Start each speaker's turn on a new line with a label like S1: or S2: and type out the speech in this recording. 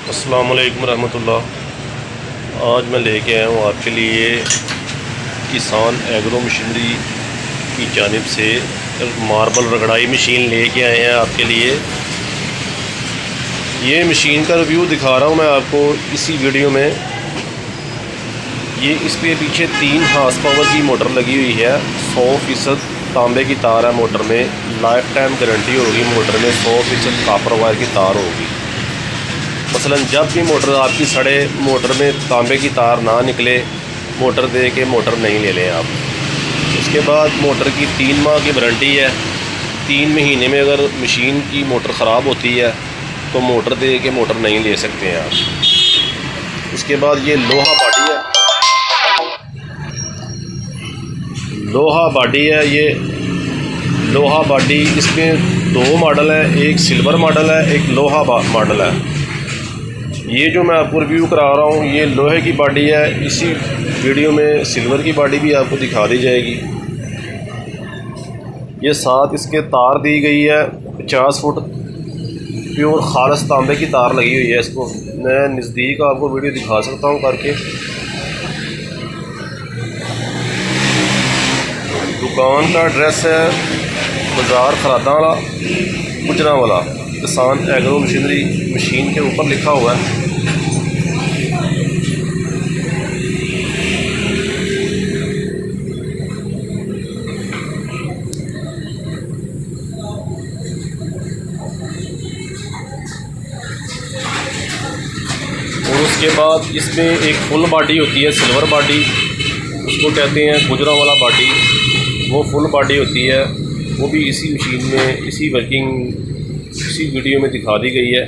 S1: अस्सलाम वालेकुम रहमतुल्लाह। आज मैं लेके आया हूँ आपके लिए किसान एग्रो मशीनरी की जानिब से मार्बल रगड़ाई मशीन लेके आए हैं आपके लिए। ये मशीन का रिव्यू दिखा रहा हूँ मैं आपको इसी वीडियो में। ये इस पे पीछे 3 हार्स पावर की मोटर लगी हुई है। 100% तांबे की तार है मोटर में। लाइफ टाइम गारंटी होगी मोटर में। 100% कापर वायर की तार होगी। मसलन जब भी मोटर आपकी सड़े, मोटर में तांबे की तार ना निकले, मोटर दे के मोटर नहीं ले लें आप। उसके बाद मोटर की 3 माह की वारंटी है। 3 महीने में अगर मशीन की मोटर ख़राब होती है तो मोटर दे के मोटर नहीं ले सकते हैं आप। उसके बाद ये लोहा बॉडी है। लोहा बॉडी है ये लोहा बॉडी। इसमें 2 मॉडल है, एक सिल्वर मॉडल है, एक लोहा मॉडल है। ये जो मैं आपको रिव्यू करा रहा हूँ ये लोहे की बॉडी है। इसी वीडियो में सिल्वर की बॉडी भी आपको दिखा दी जाएगी। ये साथ इसके तार दी गई है। 50 फुट प्योर खालस तांबे की तार लगी हुई है। इसको मैं नज़दीक आपको वीडियो दिखा सकता हूँ करके। दुकान का एड्रेस है बाज़ार खरादावाला गुजरांवाला। किसान एग्रो मशीनरी मशीन के ऊपर लिखा हुआ है। और उसके बाद इसमें एक फुल बॉडी होती है, सिल्वर बॉडी उसको कहते हैं, गुजरांवाला बॉडी। वो फुल बॉडी होती है, वो भी इसी मशीन में, इसी वर्किंग, इसी वीडियो में दिखा दी गई है।